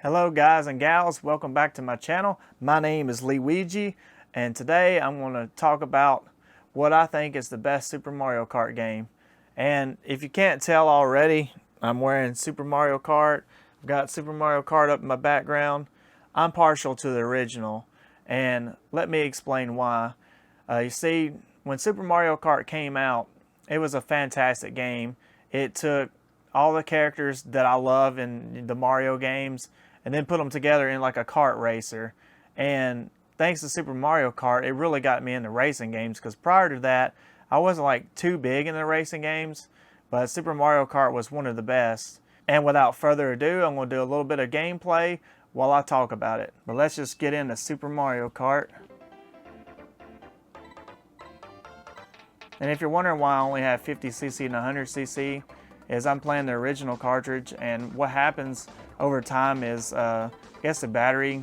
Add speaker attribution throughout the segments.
Speaker 1: Hello guys and gals, welcome back to my channel. My name is Leeweegee, and today I'm going to talk about what I think is the best Super Mario Kart game. And if you can't tell already, I'm wearing Super Mario Kart. I've got Super Mario Kart up in my background. I'm partial to the original, and let me explain why. You see, when Super Mario Kart came out, it was a fantastic game. It took all the characters that I love in the Mario games and then put them together in like a kart racer. And thanks to Super Mario Kart, it really got me into racing games, because prior to that, I wasn't like too big in the racing games, but Super Mario Kart was one of the best. And without further ado, I'm going to do a little bit of gameplay while I talk about it. But let's just get into Super Mario Kart. And if you're wondering why I only have 50cc and 100cc, is I'm playing the original cartridge, and what happens over time is I guess the battery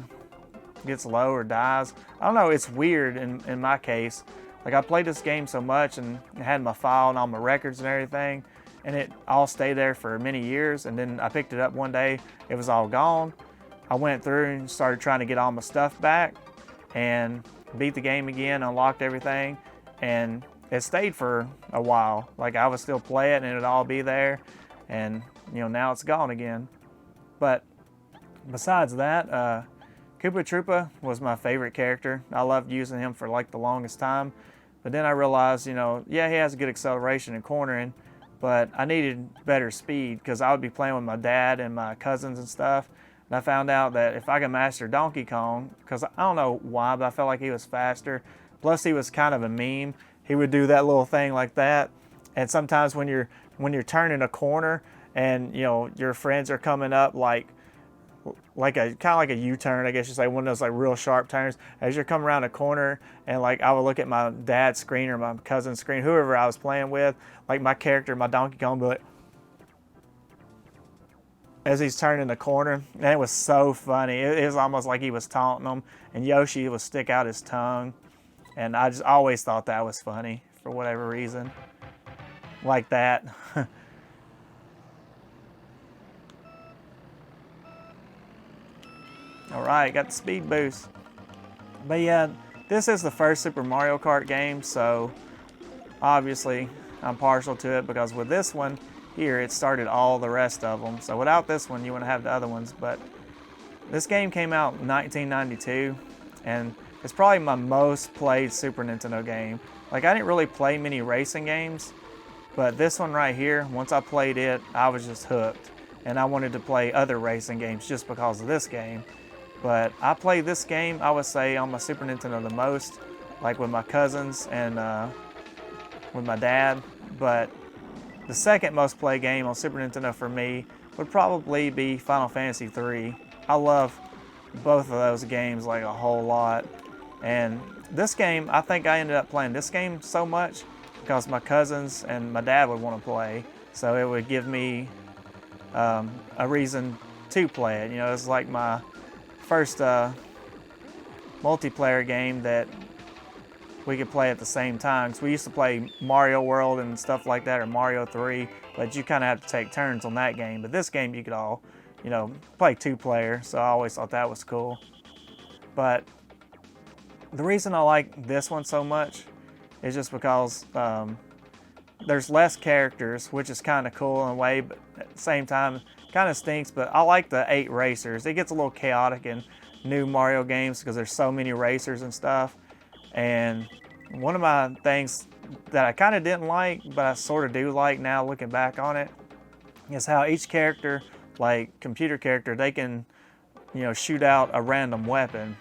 Speaker 1: gets low or dies. I don't know, it's weird in my case. Like, I played this game so much and had my file and all my records and everything, and it all stayed there for many years, and then I picked it up one day, it was all gone. I went through and started trying to get all my stuff back and beat the game again, unlocked everything, and it stayed for a while. Like, I would still play it and it'd all be there, and now it's gone again. But besides that, Koopa Troopa was my favorite character. I loved using him for like the longest time, but then I realized, yeah, he has good acceleration and cornering, but I needed better speed, because I would be playing with my dad and my cousins and stuff, and I found out that if I could master Donkey Kong, because I don't know why, but I felt like he was faster, plus he was kind of a meme. He would do that little thing like that, and sometimes when you're turning a corner and your friends are coming up like a kind of like a U-turn, I guess you say, one of those like real sharp turns, as you're coming around a corner, and like I would look at my dad's screen or my cousin's screen, whoever I was playing with, like my character, my Donkey Kong, but as he's turning the corner, and it was so funny. It was almost like he was taunting them, and Yoshi would stick out his tongue. And I just always thought that was funny for whatever reason. Like that. Alright, got the speed boost. But yeah, this is the first Super Mario Kart game, so obviously I'm partial to it, because with this one here, it started all the rest of them. So without this one, you wouldn't have the other ones. But this game came out in 1992, and it's probably my most played Super Nintendo game. Like, I didn't really play many racing games, but this one right here, once I played it, I was just hooked. And I wanted to play other racing games just because of this game. But I played this game, I would say, on my Super Nintendo the most, like with my cousins and with my dad. But the second most played game on Super Nintendo for me would probably be Final Fantasy III. I love both of those games like a whole lot. And this game, I think I ended up playing this game so much because my cousins and my dad would want to play, so it would give me a reason to play it. It's like my first multiplayer game that we could play at the same time. Because we used to play Mario World and stuff like that, or Mario 3, but you kind of have to take turns on that game. But this game, you could all, play two-player, so I always thought that was cool. But the reason I like this one so much is just because there's less characters, which is kind of cool in a way, but at the same time, kind of stinks. But I like the 8 racers. It gets a little chaotic in new Mario games because there's so many racers and stuff. And one of my things that I kind of didn't like, but I sort of do like now looking back on it, is how each character, like computer character, they can, shoot out a random weapon.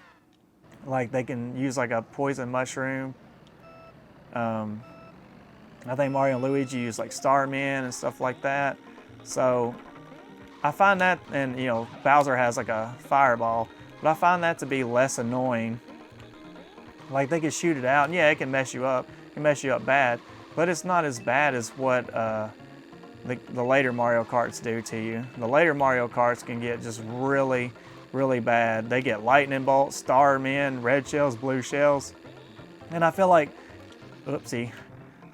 Speaker 1: Like, they can use like a poison mushroom. I think Mario and Luigi use like Starman and stuff like that. So I find that, and Bowser has like a fireball, but I find that to be less annoying. Like, they can shoot it out, and yeah, it can mess you up. It can mess you up bad, but it's not as bad as what the later Mario Karts do to you. The later Mario Karts can get just really, really bad. They get lightning bolts, starmen, red shells, blue shells. And I feel like, I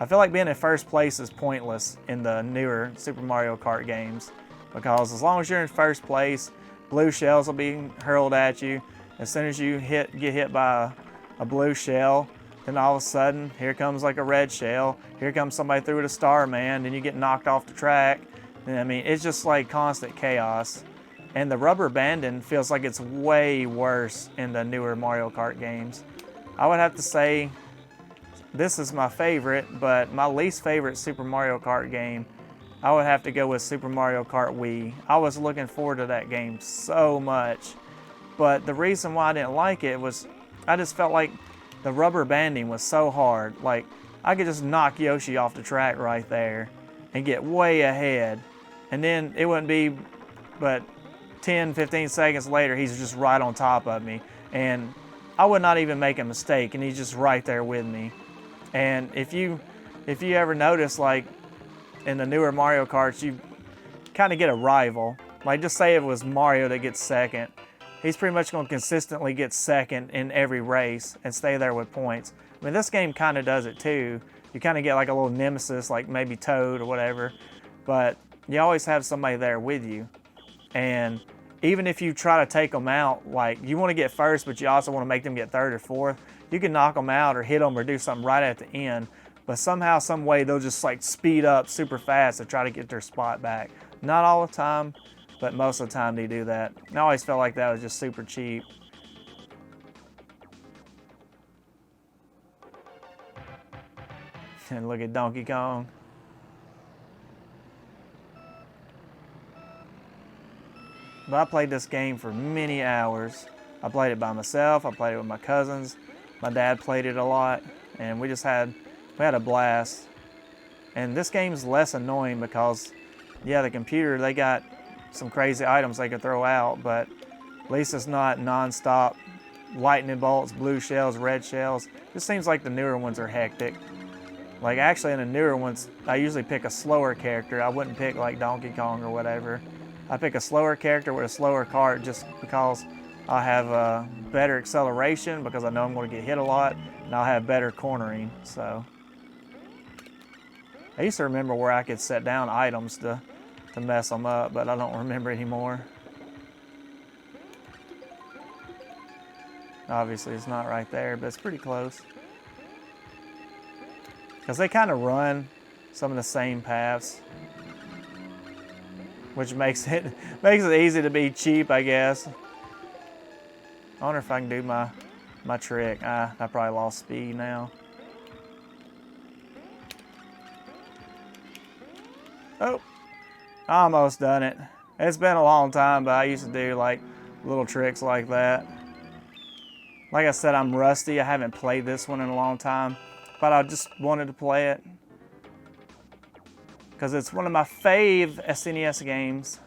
Speaker 1: feel like being in first place is pointless in the newer Super Mario Kart games, because as long as you're in first place, blue shells will be hurled at you. As soon as you get hit by a blue shell, then all of a sudden, here comes like a red shell. Here comes somebody through with a Starman, then you get knocked off the track. And I mean, it's just like constant chaos. And the rubber banding feels like it's way worse in the newer Mario Kart games. I would have to say this is my favorite, but my least favorite Super Mario Kart game, I would have to go with Super Mario Kart Wii. I was looking forward to that game so much. But the reason why I didn't like it was I just felt like the rubber banding was so hard. Like, I could just knock Yoshi off the track right there and get way ahead. And then it wouldn't be but 10, 15 seconds later, he's just right on top of me. And I would not even make a mistake, and he's just right there with me. And if you ever notice, like, in the newer Mario Karts, you kind of get a rival. Like, just say it was Mario that gets second. He's pretty much going to consistently get second in every race and stay there with points. I mean, this game kind of does it too. You kind of get like a little nemesis, like maybe Toad or whatever, but you always have somebody there with you. And even if you try to take them out, like you want to get first, but you also want to make them get third or fourth, you can knock them out or hit them or do something right at the end. But somehow, some way, they'll just like speed up super fast to try to get their spot back. Not all the time, but most of the time they do that. And I always felt like that was just super cheap. And look at Donkey Kong. But I played this game for many hours. I played it by myself, I played it with my cousins. My dad played it a lot, and we had a blast. And this game's less annoying because, yeah, the computer, they got some crazy items they could throw out, but at least it's not non-stop lightning bolts, blue shells, red shells. It seems like the newer ones are hectic. Like, actually, in the newer ones, I usually pick a slower character. I wouldn't pick like Donkey Kong or whatever. I pick a slower character with a slower kart just because I'll have better acceleration because I know I'm going to get hit a lot, and I'll have better cornering. So I used to remember where I could set down items to mess them up, but I don't remember anymore. Obviously, it's not right there, but it's pretty close. Because they kind of run some of the same paths, which makes it easy to be cheap, I guess. I wonder if I can do my trick. I probably lost speed now. Oh, I almost done it. It's been a long time, but I used to do like little tricks like that. Like I said, I'm rusty. I haven't played this one in a long time, but I just wanted to play it because it's one of my fave SNES games.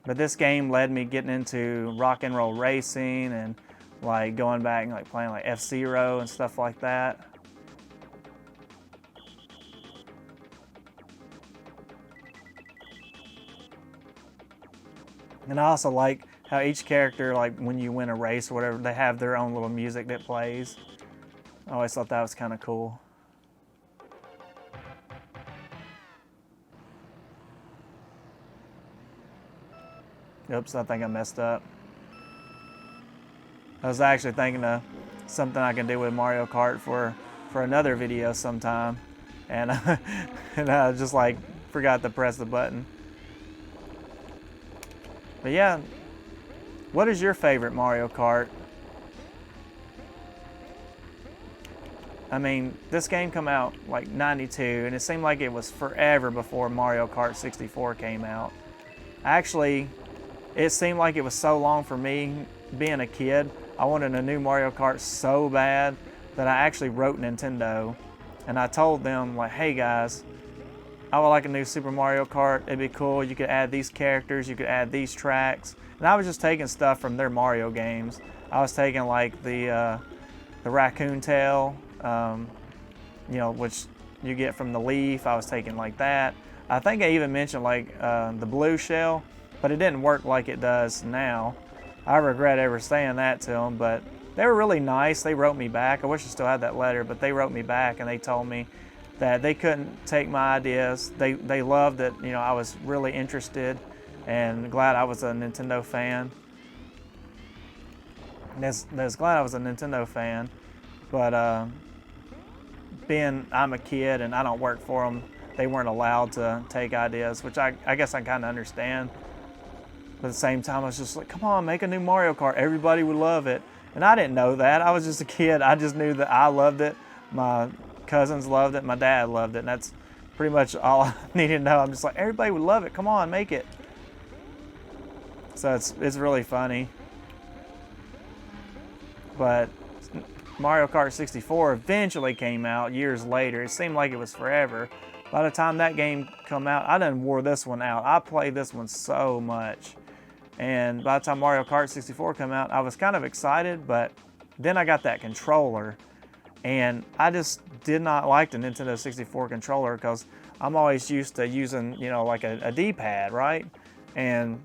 Speaker 1: But this game led me getting into rock and roll racing and like going back and like playing like F-Zero and stuff like that. And I also like how each character, like when you win a race or whatever, they have their own little music that plays. I always thought that was kind of cool. Oops, I think I messed up. I was actually thinking of something I can do with Mario Kart for another video sometime. And, and I just like forgot to press the button. But yeah, what is your favorite Mario Kart? I mean, this game came out like '92, and it seemed like it was forever before Mario Kart 64 came out. Actually, it seemed like it was so long for me being a kid. I wanted a new Mario Kart so bad that I actually wrote Nintendo, and I told them like, hey guys, I would like a new Super Mario Kart. It'd be cool. You could add these characters. You could add these tracks. And I was just taking stuff from their Mario games. I was taking like the raccoon tail, you know, which you get from the leaf. I was taking like that. I think I even mentioned like the blue shell, but it didn't work like it does now. I regret ever saying that to them, but they were really nice. They wrote me back. I wish I still had that letter, but they wrote me back and they told me that they couldn't take my ideas. They loved that, you know, I was really interested and glad I was a Nintendo fan. And I was glad I was a Nintendo fan, but being I'm a kid and I don't work for them, they weren't allowed to take ideas, which I guess I kind of understand. But at the same time, I was just like, come on, make a new Mario Kart. Everybody would love it. And I didn't know that. I was just a kid. I just knew that I loved it. My cousins loved it. My dad loved it. And that's pretty much all I needed to know. I'm just like, everybody would love it. Come on, make it. So it's really funny. But Mario Kart 64 eventually came out years later. It seemed like it was forever. By the time that game come out, I done wore this one out. I played this one so much. And by the time Mario Kart 64 came out, I was kind of excited, but then I got that controller. And I just did not like the Nintendo 64 controller because I'm always used to using, you know, like a D-pad, right? And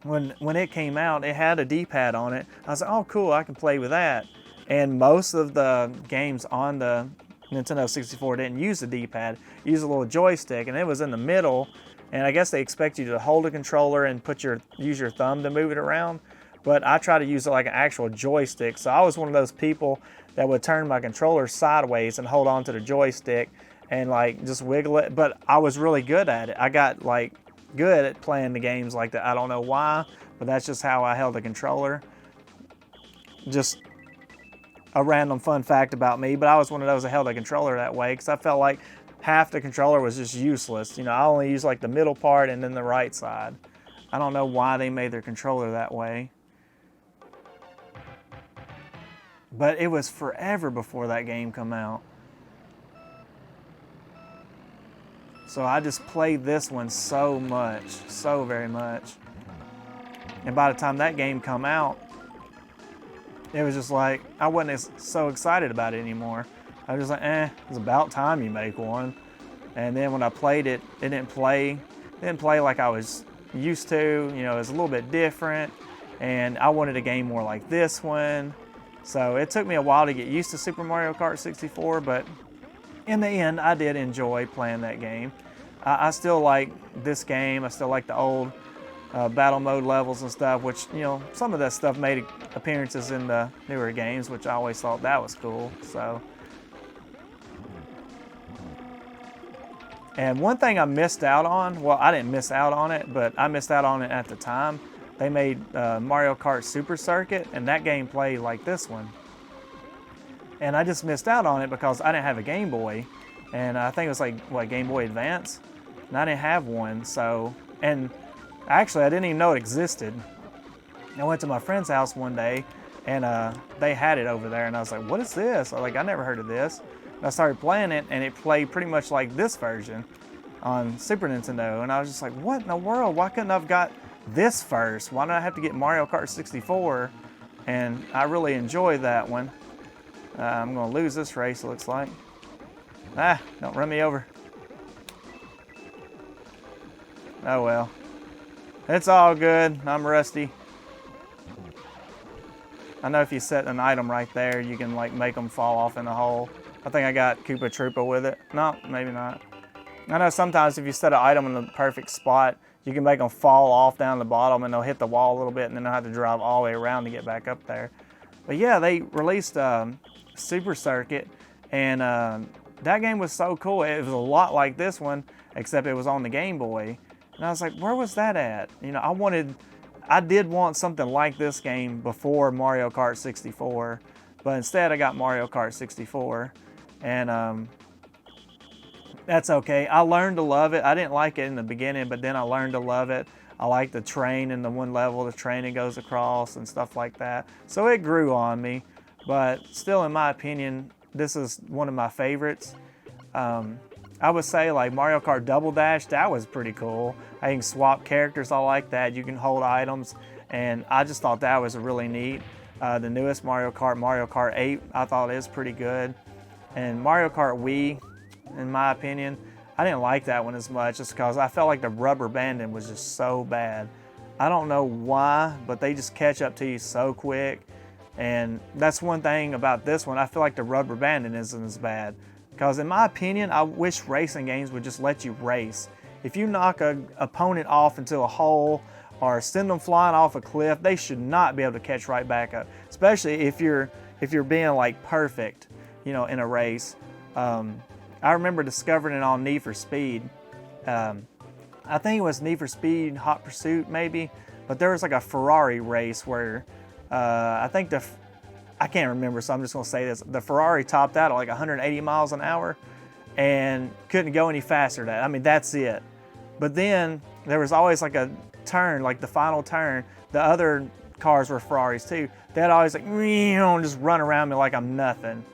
Speaker 1: when it came out, it had a D-pad on it. I was like, oh, cool, I can play with that. And most of the games on the Nintendo 64 didn't use the D-pad, used a little joystick, and it was in the middle. And I guess they expect you to hold a controller and use your thumb to move it around. But I try to use it like an actual joystick. So I was one of those people that would turn my controller sideways and hold on to the joystick and like just wiggle it. But I was really good at it. I got like good at playing the games like that. I don't know why, but that's just how I held the controller. Just a random fun fact about me, but I was one of those that held the controller that way because I felt like half the controller was just useless. You know, I only used like the middle part and then the right side. I don't know why they made their controller that way. But it was forever before that game come out. So I just played this one so much, so very much. And by the time that game come out, it was just like, I wasn't so excited about it anymore. I was just like, it's about time you make one. And then when I played it, it didn't play like I was used to. You know, it was a little bit different. And I wanted a game more like this one. So it took me a while to get used to Super Mario Kart 64, but in the end, I did enjoy playing that game. I still like this game. I still like the old battle mode levels and stuff, which, you know, some of that stuff made appearances in the newer games, which I always thought that was cool. So, and one thing I missed out on, well, I didn't miss out on it, but I missed out on it at the time. They made Mario Kart Super Circuit, and that game played like this one. And I just missed out on it because I didn't have a Game Boy. And I think it was like, what, Game Boy Advance? And I didn't have one, so... And actually, I didn't even know it existed. I went to my friend's house one day, and they had it over there, and I was like, what is this? I never heard of this. And I started playing it, and it played pretty much like this version on Super Nintendo. And I was just like, what in the world? Why couldn't I have got this first? Why did I have to get Mario Kart 64? And I really enjoyed that one. I'm going to lose this race, it looks like. Don't run me over. Oh well. It's all good. I'm rusty. I know if you set an item right there, you can like make them fall off in the hole. I think I got Koopa Troopa with it. No, maybe not. I know sometimes if you set an item in the perfect spot, you can make them fall off down the bottom and they'll hit the wall a little bit and then they'll have to drive all the way around to get back up there. But yeah, they released Super Circuit, and that game was so cool. It was a lot like this one, except it was on the Game Boy. And I was like, where was that at? You know, I did want something like this game before Mario Kart 64, but instead I got Mario Kart 64. And that's okay. I learned to love it. I didn't like it in the beginning, but then I learned to love it. I like the train in the one level, the train that goes across and stuff like that. So it grew on me, but still, in my opinion, this is one of my favorites. I would say like Mario Kart Double Dash, that was pretty cool. I can swap characters, I like that. You can hold items, and I just thought that was really neat. The newest Mario Kart 8, I thought is pretty good. And Mario Kart Wii, in my opinion, I didn't like that one as much just because I felt like the rubber banding was just so bad. I don't know why, but they just catch up to you so quick. And that's one thing about this one. I feel like the rubber banding isn't as bad. Because in my opinion, I wish racing games would just let you race. If you knock an opponent off into a hole or send them flying off a cliff, they should not be able to catch right back up. Especially if you're being like perfect, you know, in a race. I remember discovering it on Need for Speed. I think it was Need for Speed Hot Pursuit maybe, but there was like a Ferrari race where I can't remember, so I'm just gonna say this. The Ferrari topped out at like 180 miles an hour and couldn't go any faster than that. I mean, that's it. But then there was always like a turn, like the final turn. The other cars were Ferraris too. They'd always like, just run around me like I'm nothing.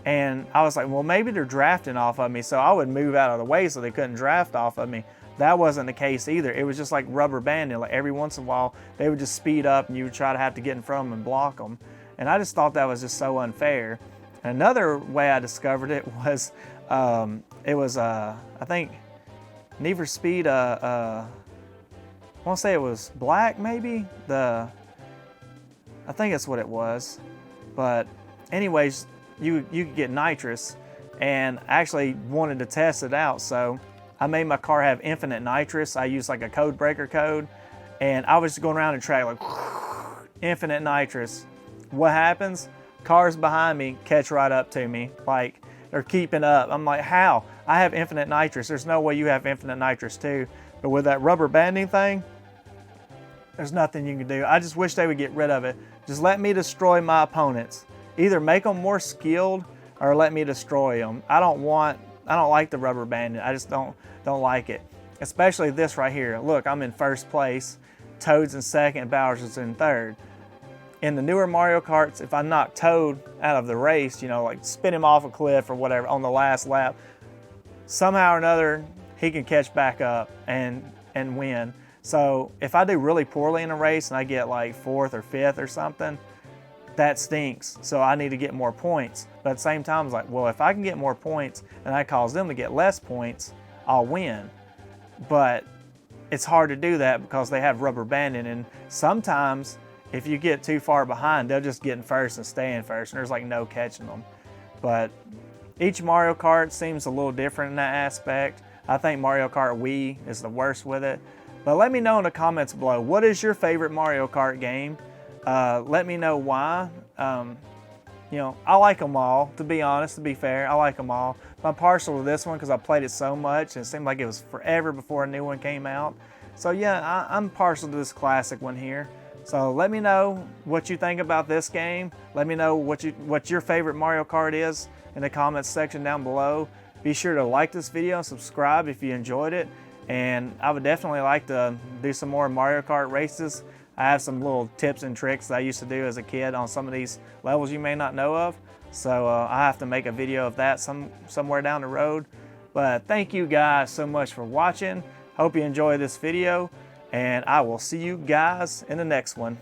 Speaker 1: And I was like, well, maybe they're drafting off of me, so I would move out of the way so they couldn't draft off of me. That wasn't the case either. It was just like rubber banding. Like every once in a while, they would just speed up and you would try to have to get in front of them and block them. And I just thought that was just so unfair. Another way I discovered it was, I think, Need for Speed, I want to say it was Black maybe? I think that's what it was. But anyways, you could get nitrous, and I actually wanted to test it out, so I made my car have infinite nitrous. I used like a code breaker code, and I was just going around the track like infinite nitrous. What happens? Cars behind me catch right up to me, like they're keeping up. I'm like, how? I have infinite nitrous. There's no way you have infinite nitrous too. But with that rubber banding thing, there's nothing you can do. I just wish they would get rid of it. Just let me destroy my opponents. Either make them more skilled or let me destroy them. I don't like the rubber banding. I just don't like it. Especially this right here. Look, I'm in first place. Toad's in second, Bowser's in third. In the newer Mario Karts, if I knock Toad out of the race, you know, like spin him off a cliff or whatever on the last lap, somehow or another, he can catch back up and win. So if I do really poorly in a race and I get like 4th or 5th or something, that stinks. So I need to get more points. But at the same time, it's like, well, if I can get more points and I cause them to get less points, I'll win. But it's hard to do that because they have rubber banding, and sometimes if you get too far behind, they'll just get in first and stay in first, and there's like no catching them. But each Mario Kart seems a little different in that aspect. I think Mario Kart Wii is the worst with it. But let me know in the comments below, what is your favorite Mario Kart game? Let me know why. You know, I like them all, to be honest, to be fair. I like them all. I'm partial to this one because I played it so much, and it seemed like it was forever before a new one came out. So yeah, I'm partial to this classic one here. So let me know what you think about this game. Let me know what your favorite Mario Kart is in the comments section down below. Be sure to like this video and subscribe if you enjoyed it. And I would definitely like to do some more Mario Kart races. I have some little tips and tricks that I used to do as a kid on some of these levels you may not know of. So I have to make a video of that somewhere down the road. But thank you guys so much for watching. Hope you enjoyed this video, and I will see you guys in the next one.